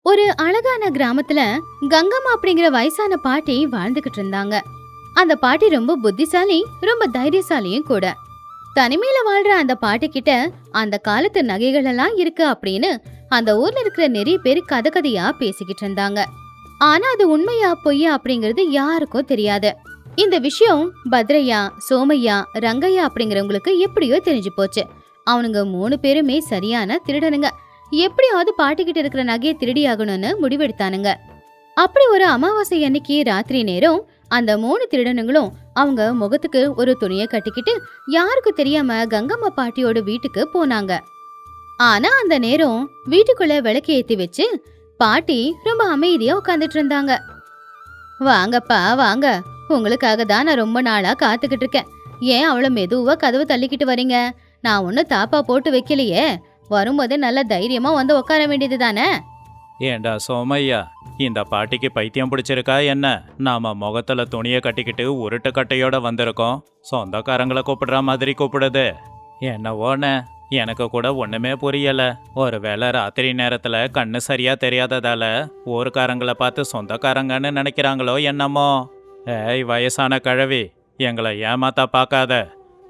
ஒரு அழகான கிராமத்துல கங்கம்மா அப்படிங்கிற வயசான பாட்டி வாழ்ந்துகிட்டு இருந்தாங்க. அந்த பாட்டி ரொம்ப புத்திசாலி, ரொம்ப தைரியசாலியும் கூட. தனிமையில வாழ்ற அந்த பாட்டி கிட்ட அந்த காலத்து நகைகள் எல்லாம் இருக்கு அப்படின்னு அந்த ஊர்ல இருக்கிற நிறைய பேர் கதை கதையா பேசிக்கிட்டு இருந்தாங்க. ஆனா அது உண்மையா பொய்யா அப்படிங்கிறது யாருக்கும் தெரியாது. இந்த விஷயம் பத்ரையா, சோமையா, ரங்கையா அப்படிங்கிறவங்களுக்கு எப்படியோ தெரிஞ்சு போச்சு. அவனுங்க 3 பேருமே சரியான திருடனுங்க. எப்படியாவது பாட்டிக்கிட்ட இருக்கிற நகையை திருடி ஆகணும்னு முடிவெடுத்தானுங்க. அப்படி ஒரு அமாவாசை அன்னைக்கு ராத்திரி நேரம் அந்த 3 திருடனுங்களும் அவங்க முகத்துக்கு ஒரு துணியை கட்டிக்கிட்டு யாருக்கும் தெரியாம கங்கம்மா பாட்டியோட வீட்டுக்கு போனாங்க. ஆனா அந்த நேரம் வீட்டுக்குள்ள விளக்கு ஏத்தி வச்சு பாட்டி ரொம்ப அமைதியா உட்காந்துட்டு இருந்தாங்க. வாங்கப்பா வாங்க, உங்களுக்காக தான் நான் ரொம்ப நாளா காத்துக்கிட்டு இருக்கேன். ஏன் அவ்வளவு மெதுவா கதவு தள்ளிக்கிட்டு வரீங்க? நான் ஒன்னும் தாப்பா போட்டு வைக்கலையே. வரும்போதே நல்ல தைரியமா வந்து உட்கார வேண்டியது தானே. ஏண்டா சோமையா, இந்த பாட்டிக்கு பைத்தியம் பிடிச்சிருக்கா என்ன? நாம முகத்துல துணியை கட்டிக்கிட்டு உருட்டு கட்டையோட வந்திருக்கோம். சொந்தக்காரங்களை கூப்பிடுற மாதிரி கூப்பிடுது. என்னவோன்னு எனக்கு கூட ஒண்ணுமே புரியல. ஒருவேளை ராத்திரி நேரத்துல கண்ணு சரியா தெரியாததால ஊருக்காரங்களை பார்த்து சொந்தக்காரங்கன்னு நினைக்கிறாங்களோ என்னமோ. ஏய் வயசான கிழவி, எங்களை ஏமாத்தா பார்க்காத.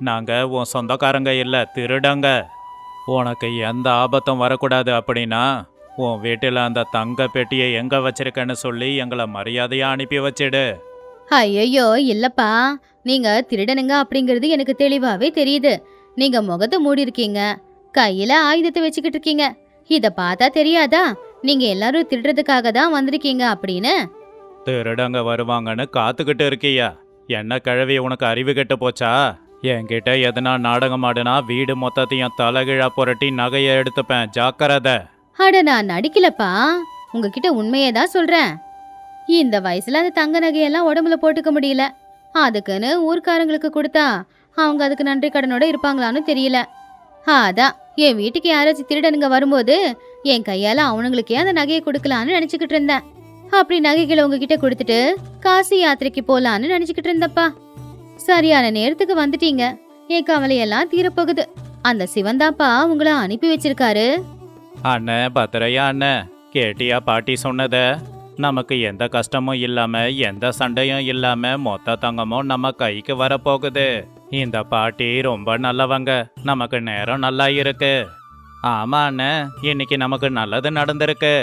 நாங்க உன் சொந்தக்காரங்க இல்ல, திருடங்க. உனக்கு எந்த ஆபத்தும் வரக்கூடாது அப்படின்னா உன் வீட்டில் அந்த தங்க பெட்டியை எங்க வச்சிருக்கேன்னு சொல்லி எங்களை மரியாதையா அனுப்பி வச்சிடு. ஐயோ இல்லப்பா, நீங்க திருடனுங்க அப்படிங்கிறது எனக்கு தெளிவாவே தெரியுது. நீங்க முகத்தை மூடி இருக்கீங்க, கையில ஆயுதத்தை வச்சுக்கிட்டு இருக்கீங்க. இத பார்த்தா தெரியாதா நீங்க எல்லாரும் திருடுறதுக்காக தான் வந்திருக்கீங்க அப்படின்னு? திருடங்க வருவாங்கன்னு காத்துக்கிட்டு இருக்கியா? என்ன கிழவி, உனக்கு அறிவு கெட்டு போச்சா? என்கிட்ட எதனா நாடகம் ஆடுனா வீடு மொத்தத்தையும் தலைகீழா புரட்டி நகையை எடுத்துப்பேன், ஜாக்கிரதை. அட நான் நடிக்கலப்பா, உங்ககிட்ட உண்மையே தான் சொல்றேன். இந்த வயசுல அந்த தங்க நகையெல்லாம் உடம்புல போட்டுக்க முடியல. அதுக்குன்னு ஊர்க்காரங்களுக்கு கொடுத்தா அவங்க அதுக்கு நன்றி கடனோட இருப்பாங்களான்னு தெரியல. அதான் என் வீட்டுக்கு யாராச்சும் திருடனுங்க வரும்போது என் கையால அவனுங்களுக்கே அந்த நகையை கொடுக்கலான்னு நினைச்சுக்கிட்டு இருந்தேன். அப்படி நகைகளை உங்ககிட்ட கொடுத்துட்டு காசி யாத்திரைக்கு போலான்னு நினைச்சுக்கிட்டு இருந்தப்பா. சரியான நேரத்துக்கு வந்துட்டீங்க. என் கவலையெல்லாம் தீரப்போகுது. அந்த சிவந்தாப்பா உங்களை அனுப்பி வச்சிருக்காரு. அண்ணே பத்திரையா அண்ணே, கேட்டியா பாட்டி சொன்னத? நமக்கு எந்த கஷ்டமும் இல்லாம எந்த சண்டையும் இல்லாம மொத்த தங்கமும் நம்ம கைக்கு வரப்போகுது. இந்த பாட்டி ரொம்ப நல்லவங்க, நமக்கு நேரம் நல்லா இருக்கு. ஆமா அண்ணே, இன்னைக்கு நமக்கு நல்லது நடந்திருக்கு.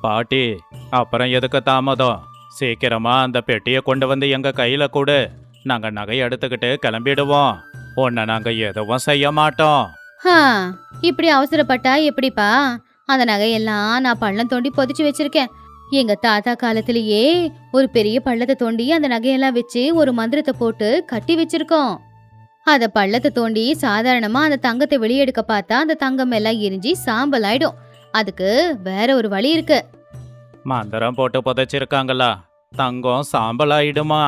பாட்டி, அப்புறம் எதுக்கு தாமதம்? சீக்கிரமா அந்த பெட்டியை கொண்டு வந்து எங்க கையில கொடு. நாங்க நகை எடுத்துக்கிட்டு கிளம்பிடுவோம். உன்னை நாங்க எதுவும் செய்ய மாட்டோம். இப்படி அவசரப்பட்டா எப்படிப்பா? அந்த நகையெல்லாம் நான் பள்ளம் தோண்டி புதைச்சு வச்சிருக்கேன். எங்க தாத்தா காலத்திலேயே ஒரு பெரிய பள்ளத்தை தோண்டி அந்த நகையெல்லாம் வச்சு ஒரு மந்திரத்தை போட்டு கட்டி வச்சிருக்கோம். அத பள்ளத்தை தோண்டி சாதாரணமா அந்த தங்கத்தை வெளியெடுக்க பார்த்தா அந்த தங்கம் எல்லாம் எரிஞ்சு சாம்பல் ஆயிடும். அதுக்கு வேற ஒரு வழி இருக்கு. மந்திரம் போட்டு புதைச்சிருக்காங்களா? தங்கம் சாம்பலாயிடுமா?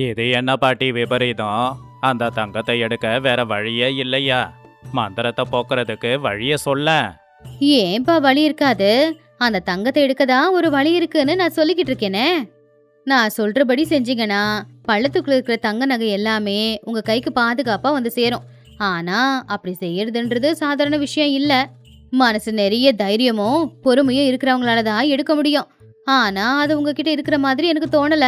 இது என்ன பாட்டி விபரீதம்? அந்த தங்கத்தை எடுக்க வேற வழியே இல்லையா? மந்திரத்தை போக்குறதுக்கு வழிய சொல்ல. ஏன்பா வழி இருக்காது? அந்த தங்கத்தை எடுக்கதான் ஒரு வழி இருக்குன்னு நான் சொல்லிக்கிட்டு இருக்கேனே. நான் சொல்றபடி செஞ்சீங்கன்னா பள்ளத்துக்குள்ள இருக்கிற தங்க நகை எல்லாமே உங்க கைக்கு பாதுகாப்பா வந்து சேரும். ஆனா அப்படி செய்யறதுன்றது சாதாரண விஷயம் இல்ல. மனசு நிறைய தைரியமும் பொறுமையும் இருக்கிறவங்களாலதான் எடுக்க முடியும். ஆனா அது உங்ககிட்ட இருக்கிற மாதிரி எனக்கு தோணல.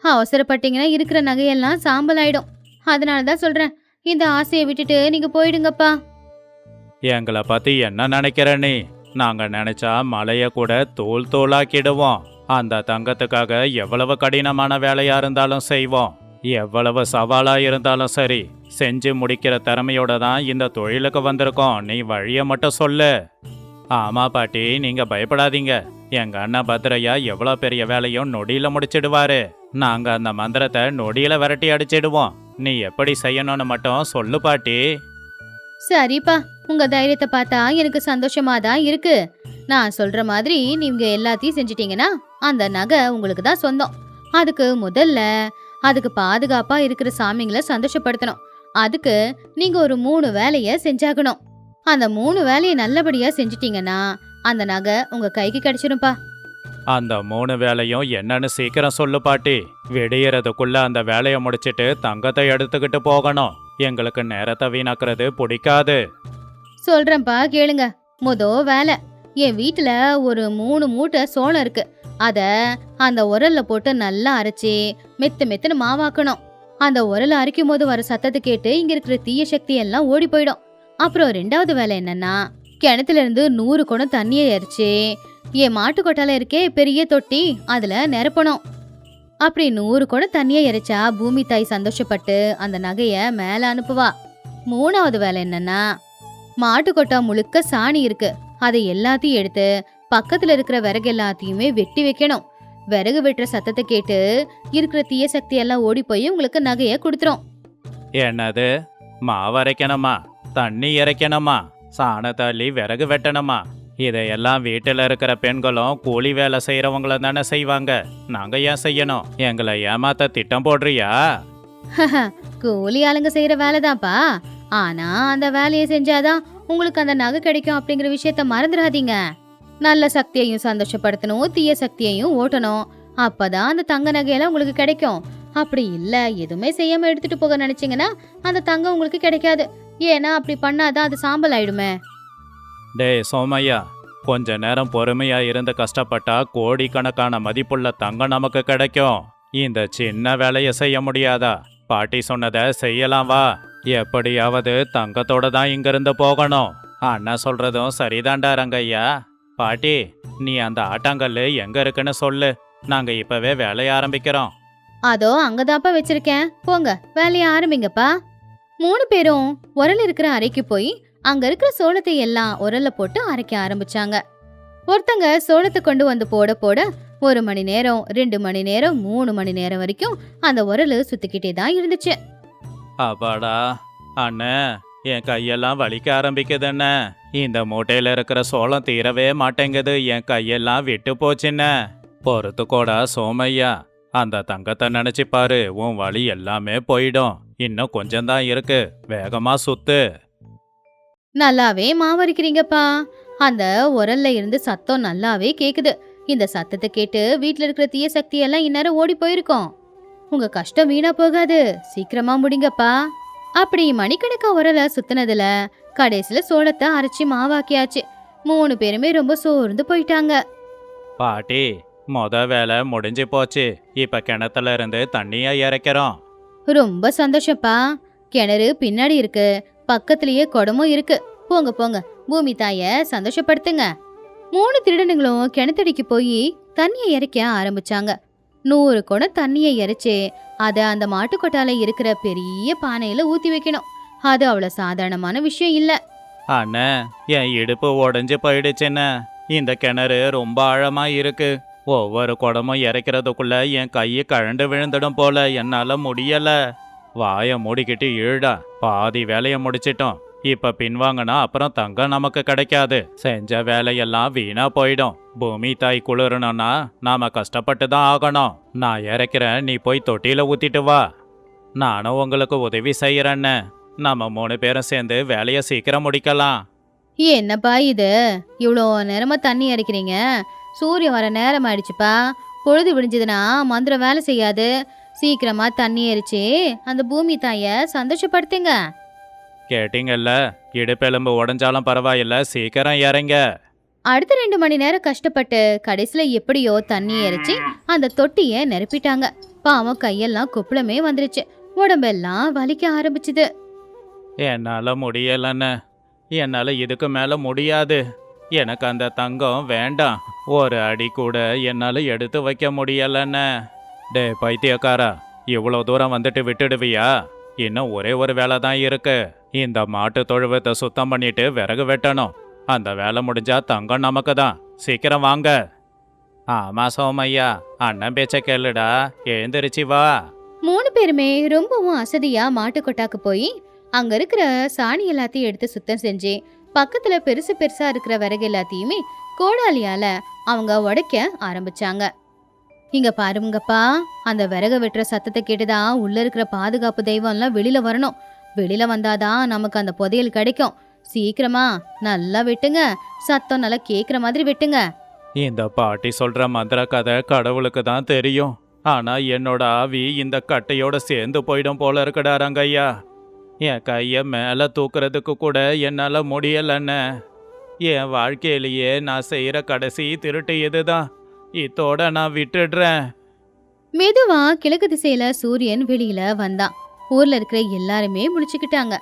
அவசரப்பட்டீங்கன்னா இருக்கிற நகையெல்லாம் சாம்பல் ஆயிடும். அதனாலதான் சொல்றேன், இந்த ஆசையை விட்டுட்டு நீங்க போயிடுங்கப்பா. எங்களை பத்தி என்ன நினைக்கிற நீ? நாங்க நினைச்சா மலைய கூட தோல் தோலாக்கிடுவோம். அந்த தங்கத்துக்காக எவ்வளவு கடினமான வேலையா இருந்தாலும் செய்வோம். எவ்வளவு சவாலா இருந்தாலும் சரி, செஞ்சு முடிக்கிற திறமையோட தான் இந்த தொழிலுக்கு வந்திருக்கோம். நீ வழிய மட்டும் சொல்லு. ஆமா பாட்டி, நீங்க பயப்படாதீங்க. எங்க அண்ணன் பத்ரையா எவ்வளவு பெரிய வேலையும் நொடியில முடிச்சிடுவாரு. நாங்க அந்த மந்திரத்தை நொடியில விரட்டி அடிச்சிடுவோம். நீ எப்படி செய்யணும்னு மட்டும் சொல்லு பாட்டி. சரிப்பா, உங்க தைரியத்தை பார்த்தா எனக்கு சந்தோஷமா தான் இருக்கு. நான் சொல்ற மாதிரி நீங்க எல்லாத்தையும் செஞ்சிட்டீங்கன்னா அந்த நகை உங்களுக்கு தான் சொந்தம். அதுக்கு முதல்ல அதுக்கு பாதுகாப்பா இருக்கிற சாமிங்களை சந்தோஷப்படுத்தணும். அதுக்கு நீங்க ஒரு 3 வேலைய செஞ்சாகணும். அந்த 3 வேலையை நல்லபடியா செஞ்சிட்டீங்கன்னா அந்த நகை உங்க கைக்கு கிடைச்சிரும்பா. அந்த 3 வேலையும் என்னன்னு சீக்கிரம் சொல்லு பாட்டி. விடியறதுக்குள்ள அந்த வேலையை முடிச்சிட்டு தங்கத்தை எடுத்துக்கிட்டு போகணும். எங்களுக்கு நேரத்தை வீணாக்குறது பிடிக்காது. சொல்றேன்பா கேளுங்க. வேலை என் வீட்டுல ஒரு 3 மூட்டை சோளம் இருக்கு. அத அந்த உரல்ல போட்டு நல்லா அரைச்சி மெத்துன்னு மாவாக்கணும். அந்த உரலை அரைக்கும் போது வர சத்தத்தை கேட்டு இங்க இருக்கிற தீய சக்தி எல்லாம் ஓடி போயிடும். அப்புறம் 2வது வேலை என்னன்னா, கிணத்துல இருந்து 100 குடம் தண்ணியை எரிச்சு என் மாட்டு கொட்டால இருக்கே பெரிய தொட்டி அதுல நிரப்பணும். அப்படி 100 குடம் தண்ணியை எரிச்சா பூமி தாய் சந்தோஷப்பட்டு அந்த நகைய மேல அனுப்புவா. 3வது வேலை என்னன்னா, மாட்டு கொட்டா முழுக்க சாணி இருக்கு. அதை எல்லாத்தையும் எடுத்து பக்கத்துல இருக்கிற விறகு எல்லாத்தையுமே வெட்டி வைக்கணும். விறகு வெட்டுற சத்தத்தை கேட்டு இருக்கிற தீய சக்தி எல்லாம் ஓடி போய் உங்களுக்கு நகைய கொடுத்துரும். என்னது, மாவரைக்கணுமா, தண்ணி இறைக்கணுமா, சாணத்தள்ளி விறகு வெட்டணுமா? இதையெல்லாம் வீட்டில் இருக்கிற பெண்களும் கூலி வேலை செய்யறவங்கள தானே செய்வாங்க. நாங்க ஏன் செய்யணும்? எங்களை ஏமாத்த திட்டம் போடுறியா? கூலி ஆளுங்க செய்யற வேலைதான்ப்பா. ஆனா அந்த வேலையை செஞ்சாதான் உங்களுக்கு அந்த நகை கிடைக்கும் அப்படிங்கிற விஷயத்த மறந்துடாதீங்க. நல்ல சக்தியையும் சந்தோஷப்படுத்தணும், தீய சக்தியையும் ஓட்டணும். அப்பதான் அந்த தங்க நகையெல்லாம் உங்களுக்கு கிடைக்கும். அப்படி இல்ல எதுவுமே செய்யாம எடுத்துட்டு போக நினைச்சீங்கன்னா அந்த தங்கம் உங்களுக்கு கிடைக்காது. ஏன்னா அப்படி பண்ணாதான் அது சாம்பல் ஆயிடுமே. டேய் சோமையா, கொஞ்ச நேரம் பொறுமையா இருந்து கஷ்டப்பட்டா கோடிக்கணக்கான மதிப்புள்ள தங்கம் நமக்கு கிடைக்கும். இந்த சின்ன வேலையை செய்ய முடியாதா? பாட்டி சொன்னதை செய்யலாம் வா. எப்படியாவது தங்கத்தோட தான் இங்கிருந்து போகணும். அண்ணா சொல்றதும் சரிதான்டா ரங்கையா. பாட்டி, நீ அந்த ஆட்டாங்கல்லு எங்க இருக்குன்னு சொல்லு. நாங்க இப்பவே வேலைய ஆரம்பிக்கிறோம். அதோ அங்கதாப்பா வச்சிருக்கேன், போங்க வேலையை ஆரம்பிங்கப்பா. 3 பேரும் உரல் இருக்கிற அறைக்கு போய் அங்க இருக்கிற சோளத்தை எல்லாம் உரல்ல போட்டு அரைக்க ஆரம்பிச்சாங்க. ஒருத்தங்க சோளத்தை கொண்டு வந்து போட போட 1 மணி நேரம், 2 மணி நேரம், 3 மணி நேரம் வரைக்கும் அந்த உரல் சுத்திக்கிட்டே தான் இருந்துச்சு. அப்பாடா அண்ணே, என் கையெல்லாம் வலிக்க ஆரம்பிக்குது அண்ணே. இந்த மூட்டையில இருக்கிற சோளம் தீரவே மாட்டேங்குது. என் கையெல்லாம் விட்டு போச்சுண்ணே. பொறுத்துக்கோடா சோமையா, அந்த தங்கத்தை நினைச்சு பாரு, உன் வலி எல்லாமே போயிடும். இன்னும் கொஞ்சம்தான் இருக்கு, வேகமா சுத்து. நல்லாவே மாவரிக்கிறீங்கப்பா. அந்த உரல்ல இருந்து சத்தம் நல்லாவே கேக்குது. இந்த சத்தத்தை கேட்டு வீட்ல இருக்கிற தீய சக்தி எல்லாம் இந்நேரம் ஓடி போயிருக்கோம். உங்க கஷ்டம் வீணா போகாது, சீக்கிரமா முடிங்கப்பா. அப்படி மணிக்கணக்கா உரலை சுத்தினதுல கடைசியில சோளத்தை அரைச்சி மாவாக்கியாச்சு. 3 பேருமே ரொம்ப சோர்ந்து போயிட்டாங்க. பாட்டி, வேலை முடிஞ்சு போச்சு. இப்ப கிணத்துல இருந்து தண்ணிய இறைக்கிறோம். ரொம்ப சந்தோஷப்பா. கிணறு பின்னாடி இருக்கு, பக்கத்திலேயே குடமும் இருக்கு. போங்க போங்க, பூமி தாய சந்தோஷப்படுத்துங்க. 3 திருடனுங்களும் கிணத்தடிக்கு போய் தண்ணியை இறைக்க ஆரம்பிச்சாங்க. 100 குடம் தண்ணியை இறைச்சு அதை அந்த மாட்டுக்கொட்டால இருக்கிற பெரிய பானையில ஊத்தி வைக்கணும். அது அவ்வளவு சாதாரணமான விஷயம் இல்ல. அண்ணே, என் இடுப்பு உடஞ்சு போயிடுச்சுன்னு. இந்த கிணறு ரொம்ப ஆழமா இருக்கு. ஒவ்வொரு குடமும் இறைக்கிறதுக்குள்ள என் கையை கழண்டு விழுந்துடும் போல. என்னால முடியல. வாயை மூடிக்கிட்டு இழுடா. பாதி வேலையை முடிச்சிட்டோம். இப்ப பின்வாங்கினா அப்புறம் தங்கம் நமக்கு கிடைக்காது. செஞ்ச வேலையெல்லாம் வீணா போயிடும். பூமி தாய் குளிரணும்னா நாம கஷ்டப்பட்டு தான் ஆகணும். நான் இறக்கிறேன், நீ போய் தொட்டியில ஊத்திட்டு வா. நானும் உங்களுக்கு உதவி செய்யறேன்னு. நம்ம 3 பேரும் சேர்ந்து வேலையை சீக்கிரம் முடிக்கலாம். என்னப்பா இது, இவ்வளோ நேரமா தண்ணி இறைக்கிறீங்க? சூரியன் வர நேரம் ஆயிடுச்சுப்பா. பொழுது விடிஞ்சதுன்னா மந்திரம் வேலை செய்யாது. சீக்கிரமா தண்ணி எரிச்சு அந்த பூமி தாய சந்தோஷப்படுத்துங்க. கேட்டீங்கல்ல, இடுப்பெலும்பு உடஞ்சாலும் பரவாயில்ல, சீக்கிரம் இறங்க. அடுத்த 2 மணி நேரம் கஷ்டப்பட்டு கடைசியில எப்படியோ தண்ணி எரிச்சு அந்த தொட்டிய நிரப்பிட்டாங்க. பாவம் கையெல்லாம் கொப்பளமே வந்துருச்சு, உடம்பெல்லாம் வலிக்க ஆரம்பிச்சுது. என்னால முடியலன்னு. என்னால இதுக்கு மேல முடியாது. எனக்கு அந்த தங்கம் வேண்டாம். ஒரு அடி கூட என்னால எடுத்து வைக்க முடியலன்னு. டே பைத்தியக்காரா, இவ்வளோ தூரம் வந்துட்டு விட்டுடுவியா? இன்னும் ஒரே ஒரு வேலை தான் இருக்கு. இந்த மாட்டு தொழுவத்தை சுத்தம் பண்ணிட்டு விறகு வெட்டணும். அந்த வேலை முடிஞ்சா தங்கம் நமக்கு தான். சீக்கிரம் வாங்க. ஆமா சோமையா, அண்ணன் பேச்ச கேளுடா, எழுந்திருச்சு வா. 3 பேருமே ரொம்பவும் அசதியா மாட்டுக்கொட்டாக்கு போய் அங்க இருக்கிற சாணி எல்லாத்தையும் எடுத்து சுத்தம் செஞ்சு பக்கத்துல பெருசு பெருசா இருக்கிற விறகு எல்லாத்தையுமே கோடாலியால அவங்க உடைக்க ஆரம்பிச்சாங்க. இங்க பாருங்கப்பா, அந்த விறகு வெட்டுற சத்தத்தை கேட்டுதான் உள்ள இருக்கிற பாதுகாப்பு தெய்வம் எல்லாம் வெளியில வரணும். வெளியில வந்தாதான் நமக்கு அந்த புதையல் கிடைக்கும். சீக்கிரமா நல்லா வெட்டுங்க, சத்தம் நல்லா கேக்குற மாதிரி வெட்டுங்க. இந்த பாட்டி சொல்ற மந்திர கதை கடவுளுக்கு தான் தெரியும். ஆனா என்னோட ஆவி இந்த கட்டையோட சேர்ந்து போயிடும் போல இருக்குடா ரங்கையா. என் கைய மேல தூக்குறதுக்கு கூட என்னால முடியலன்னு. என் வாழ்க்கையிலேயே நான் செய்யற கடைசி திருட்டு இதுதான். இதோட நான் விட்டுடுறேன். மெதுவா கிழக்கு திசையில சூரியன் வெளியில வந்தான். ஊர்ல இருக்கிற எல்லாருமே முடிச்சுக்கிட்டாங்க.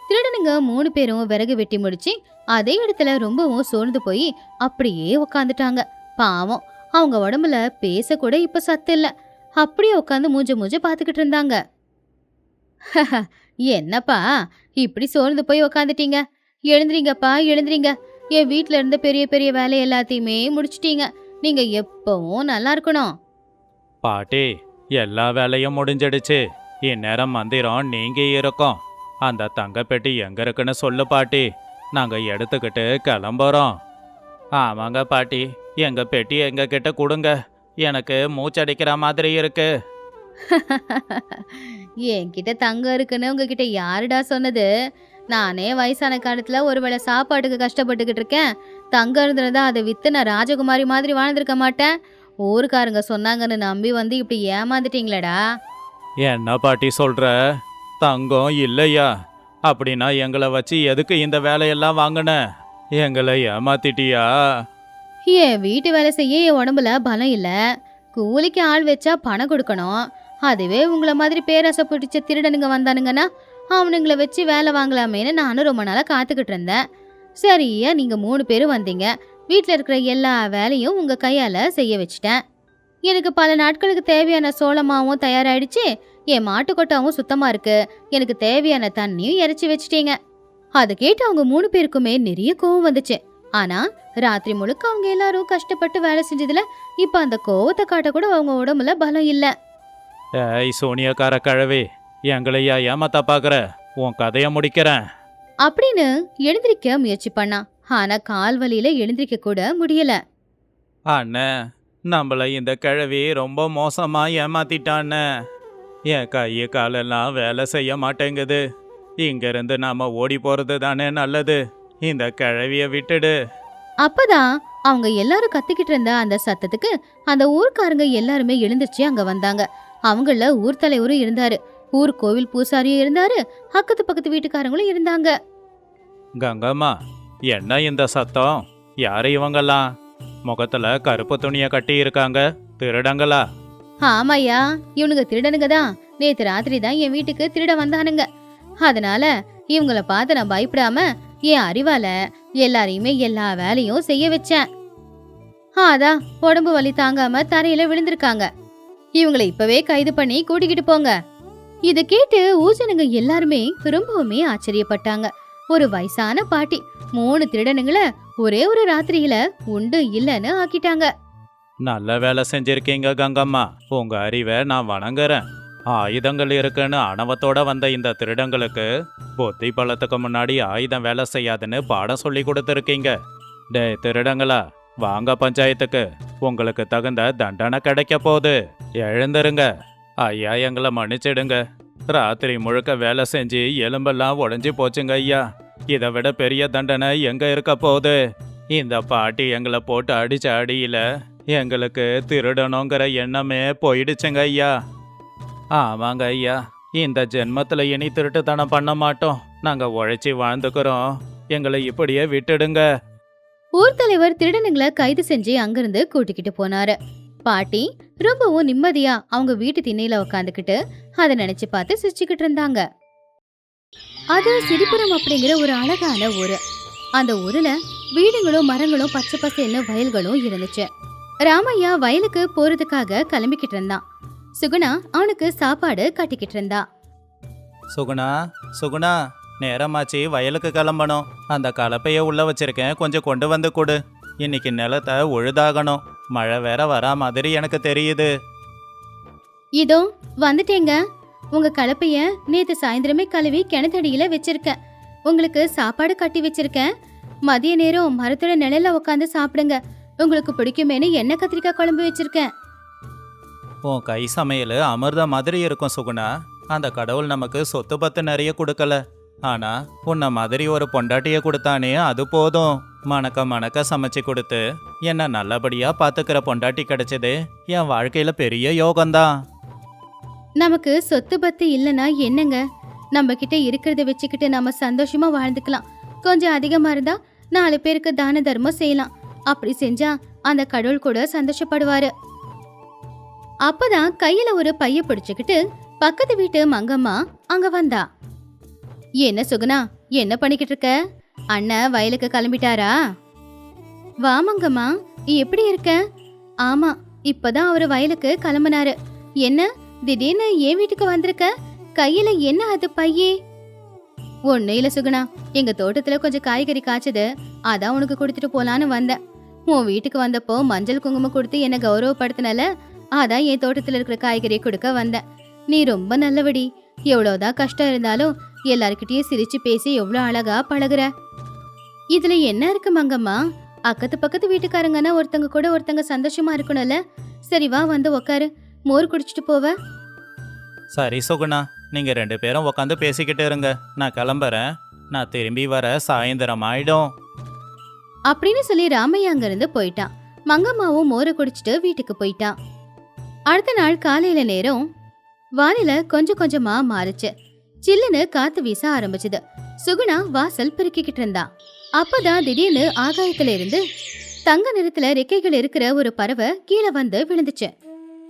திருடனுங்க 3 பேரும் விறகு வெட்டி முடிச்சு அதே இடத்துல ரொம்பவும் சோர்ந்து போய் அப்படியே உக்காந்துட்டாங்க. பாவம், அவங்க உடம்புல பேச கூட இப்ப சத்து இல்ல. அப்படியே உட்காந்து மூஞ்ச மூஞ்ச பாத்துக்கிட்டு இருந்தாங்க. என்னப்பா இப்படி சோர்ந்து போய் உக்காந்துட்டீங்க? எழுந்திரீங்கப்பா, எழுந்திரீங்க. என் வீட்ல இருந்த பெரிய பெரிய வேலை எல்லாத்தையுமே முடிச்சிட்டீங்க. நீங்க எப்பவும் நல்லா இருக்கணும். பாட்டி, எல்லா வேலையும் முடிஞ்சிடுச்சு. இந்நேரம் மந்திரம் நீங்க இருக்கோம். அந்த தங்கப்பெட்டி எங்க இருக்குன்னு சொல்லு பாட்டி. நாங்க எடுத்துக்கிட்டு கிளம்புறோம். ஆமாங்க பாட்டி, எங்க பெட்டி எங்க கிட்ட கொடுங்க. எனக்கு மூச்சடிக்கிற மாதிரி இருக்கு. என்கிட்ட தங்கம் இருக்குன்னு உங்ககிட்ட யாருடா சொன்னது? நானே வயசான காலத்துல ஒருவேளை சாப்பாட்டுக்கு கஷ்டப்பட்டுக்கிட்டு இருக்கேன். தங்கம் இருந்திருந்தா அதை வித்து நான் ராஜகுமாரி மாதிரி வாழ்ந்திருக்க மாட்டேன். ஊருக்காரங்க சொன்னாங்கன்னு நம்பி வந்து இப்படி ஏமாந்துட்டீங்களேடா. என்ன பாட்டி சொல்ற? தங்கம் இல்லையா? அப்படின்னா எங்களை வச்சு எதுக்கு இந்த வேலையெல்லாம் வாங்கின? எங்களை ஏமாத்திட்டியா? என் வீட்டு வேலை செய்ய என் உடம்புல பலம் இல்ல. கூலிக்கு ஆள் வச்சா பணம் கொடுக்கணும். அதுவே உங்களை மாதிரி பேராசை பிடிச்ச திருடனுங்க வந்தானுங்கன்னா அவனுங்களை வச்சு வேலை வாங்கலாமேன்னு நானும் ரொம்ப நாளா காத்துக்கிட்டு இருந்தேன். சரியா நீங்க 3 பேரும் வந்தீங்க. வீட்டில் இருக்கிற எல்லா வேலையும் உங்க கையால செய்ய வச்சிட்டேன். எனக்கு பல நாட்களுக்கு தேவையான சோளமாவும் தயாராயிடுச்சு. என் மாட்டுக்கொட்டாவும் சுத்தமா இருக்கு. எனக்கு தேவையான தண்ணியும் இறைச்சி வச்சிட்டீங்க. அதை கேட்டு அவங்க 3 பேருக்குமே நிறைய கோவம் வந்துச்சு. ஆனா ராத்திரி முழுக்க அவங்க எல்லாரும் கஷ்டப்பட்டு வேலை செஞ்சதுல இப்ப அந்த கோவத்தை காட்ட கூட அவங்க உடம்புல பலம் இல்ல. ஏய் சோனியாக்கார கழவி, எங்களையா ஏமாத்தா பாக்குற? உன் கதைய முடிக்கிறேன் அப்படின்னு எழுந்திருக்க முயற்சி பண்ணா. ஆனா கால் வலியில எழுந்திருக்க கூட முடியல. அண்ணே. நம்மள இந்த கிழவி ரொம்ப மோசமா ஏமாத்திட்டான்னு. என் கைய காலெல்லாம் வேலை செய்ய மாட்டேங்குது. இங்கிருந்து நாம ஓடி போறது தானே நல்லது. இந்த கிழவிய விட்டுடு. அப்பதான் அவங்க எல்லாரும் கத்திக்கிட்டு இருந்த அந்த சத்தத்துக்கு அந்த ஊர்க்காரங்க எல்லாருமே எழுந்திருச்சு அங்க வந்தாங்க. அவங்கள ஊர் தலைவரும் இருந்தாரு. ஊர் கோவில் பூசாரியும் இருந்தாரு. அக்கத்து பக்கத்து வீட்டுக்காரங்களும் இருந்தாங்க. கங்கம்மா, என்ன இந்த சத்தம்? யாரு இவங்கெல்லாம்? முகத்துல கருப்பு துணிய கட்டி இருக்காங்க. திருடங்களா? ஆமாய்யா, இவனுங்க திருடனுங்க தான். நேத்து ராத்திரி தான் என் வீட்டுக்கு திருட வந்தானுங்க. அதனால இவங்கள பார்த்து நான் பயப்படாம என் அறிவால எல்லாரையுமே எல்லா வேலையும் செய்ய வச்சேன். அதான் உடம்பு வலி தாங்காம தரையில விழுந்திருக்காங்க. இவங்களை இப்பவே கைது பண்ணி கூட்டிக்கிட்டு போங்க. இத கேட்டு ஊசனுங்க எல்லாருமே ரொம்பவுமே ஆச்சரியப்பட்டாங்க. ஒரு வயசான பாட்டி 3 திருடனுங்களை ஒரே ஒரு ராத்திரியில உண்டு இல்லன்னு ஆக்கிட்டாங்க. நல்ல வேலை செஞ்சிருக்கீங்க கங்கம்மா. உங்க அறிவை நான் வணங்குறேன். ஆயுதங்கள் இருக்குன்னு ஆணவத்தோட வந்த இந்த திருடங்களுக்கு புத்தி பலத்துக்கு முன்னாடி ஆயுதம் வேலை செய்யாதுன்னு பாடம் சொல்லி கொடுத்துருக்கீங்க. டே திருடங்களா, வாங்க பஞ்சாயத்துக்கு. உங்களுக்கு தகுந்த தண்டனை கிடைக்க போகுது. எழுந்துருங்க. ஐயா, எங்களை மன்னிச்சிடுங்க. ராத்திரி முழுக்க வேலை செஞ்சு எலும்பெல்லாம் உடைஞ்சு போச்சுங்க ஐயா. இதை விட பெரிய தண்டனை எங்க இருக்க போகுது? இந்த பாட்டி எங்களை போட்டு அடிச்ச அடியில எங்களுக்கு திருடணுங்கிற எண்ணமே போயிடுச்சுங்க ஐயா. ஆமாங்க ஐயா, இந்த ஜென்மத்துல இனி திருட்டுத்தனம் பண்ண மாட்டோம். நாங்க உழைச்சி வாழ்ந்துக்கிறோம். எங்களை இப்படியே விட்டுடுங்க. ஊர் தலைவர் திருடனுங்களை கைது செஞ்சு அங்கிருந்து கூட்டிக்கிட்டு போனாரு. பாட்டி ரொம்பவும் நிம்மதியா அவங்க வீட்டு திண்ணையில உக்காந்துக்கிட்டு அதை நினைச்சு பார்த்து சிரிச்சுக்கிட்டு இருந்தாங்க. அது சிரிப்புரம் அப்படிங்கிற ஒரு அழகான ஊரு. அந்த ஊர்ல வீடுகளும் மரங்களும் பச்சை பசேல்னு வயல்களும் இருந்துச்சு. ராமையா வயலுக்கு போறதுக்காக கிளம்பிக்கிட்டு இருந்தான். சுகுணா அவனுக்கு சாப்பாடு கட்டிக்கிட்டு இருந்தா. சுகுணா, சுகுணா, நேரமாச்சு, வயலுக்கு கிளம்பணும். அந்த கலப்பைய உள்ள வச்சிருக்கேன், கொஞ்சம் கொண்டு வந்து கொடு. இன்னைக்கு நிலத்தை உழுதாகணும். மழை வேற வரா மாதிரி எனக்கு தெரியுது. இதோ வந்துட்டேங்க. உங்க கலப்பைய நேத்து சாயந்தரமே கழுவி கிணத்தடியில வச்சிருக்கேன். உங்களுக்கு சாப்பாடு கட்டி வச்சிருக்கேன். மதிய நேரம் மரத்தோட நிழல்ல உட்காந்து சாப்பிடுங்க. உங்களுக்கு பிடிக்குமேனு எண்ணெய் கத்திரிக்காய் குழம்பு வச்சிருக்கேன். உன் கை சமையல் அமிர்த மாதிரி இருக்கும் சுகுணா. அந்த கடவுள் நமக்கு சொத்து பத்து நிறைய கொடுக்கல. ஆனா உன்ன மாதிரி ஒரு பொண்டாட்டிய கொடுத்தானே, அது போதும். மணக்க மணக்க சமைச்சு கொடுத்து என்ன நல்லபடியா பாத்துக்கிற பொண்டாட்டி கிடைச்சது என் வாழ்க்கையில பெரிய யோகம்தான். நமக்கு சொத்து பத்து இல்லைன்னா என்னங்க? நம்ம கிட்ட இருக்கிறத வச்சுக்கிட்டு நம்ம சந்தோஷமா வாழ்ந்துக்கலாம். கொஞ்சம் அதிகமா இருந்தா 4 பேருக்கு தான தர்மம் செய்யலாம். அப்படி செஞ்சா அந்த கடவுள் கூட சந்தோஷப்படுவாரு. அப்பதான் கையில ஒரு பைய பிடிச்சுக்கிட்டு பக்கத்து வீட்டு மங்கம்மா அங்க வந்தா. என்ன சுகுணா, என்ன பண்ணிக்கிட்டு இருக்க? அண்ணன் வயலுக்கு கிளம்பிட்டாரா? வா மங்கம்மா, எப்படி இருக்க? ஆமா, இப்பதான் அவரு வயலுக்கு கிளம்புனாரு. என்ன திடீர்னு என் வீட்டுக்கு வந்திருக்க? கையில என்ன அது பையே? ஒண்ணு இல்ல சுகுணா, எங்க தோட்டத்துல கொஞ்சம் காய்கறி காய்ச்சது, அதான் உனக்கு கொடுத்துட்டு போலான்னு வந்தேன். உன் வீட்டுக்கு வந்தப்போ மஞ்சள் குங்குமம் கொடுத்து என்ன கௌரவப்படுத்தினால, அதான் என் தோட்டத்துல இருக்கிற காய்கறியை கொடுக்க வந்தேன். நீ ரொம்ப நல்லவடி. எவ்வளவுதான் கஷ்டம் இருந்தாலும் எல்லார்கிட்டயும் சிரிச்சு பேசி எவ்வளவு அழகா பழகுற. இதுல என்ன இருக்கு மங்கம்மா? அக்கத்து பக்கத்து வீட்டுக்காரங்கன்னா ஒருத்தங்க கூட ஒருத்தங்க சந்தோஷமா இருக்கணும்ல. சரி வா, வந்து உக்காரு, மோர் குடிச்சிட்டு போவ. சரி சுகுணா, நீங்க 2 பேரும் உட்காந்து பேசிக்கிட்டு இருங்க. நான் கிளம்புறேன். நான் திரும்பி வர சாயந்தரம் ஆயிடும். அப்படின்னு சொல்லி ராமையா அங்கிருந்து போயிட்டான். மங்கம்மாவும் மோரை குடிச்சிட்டு வீட்டுக்கு போயிட்டான். அடுத்த நாள் காலையில நேரம் வானிலை கொஞ்சம் கொஞ்சமா மாறுச்சு. சில்லுன்னு காத்து வீச ஆரம்பிச்சுது. சுகுணா வாசல் பெருக்கிக்கிட்டு இருந்தா. அப்பதான் திடீர்னு ஆகாயத்துல இருந்து தங்க நிறத்துல ரெக்கைகள் இருக்கிற ஒரு பறவை கீழே வந்து விழுந்துச்சு.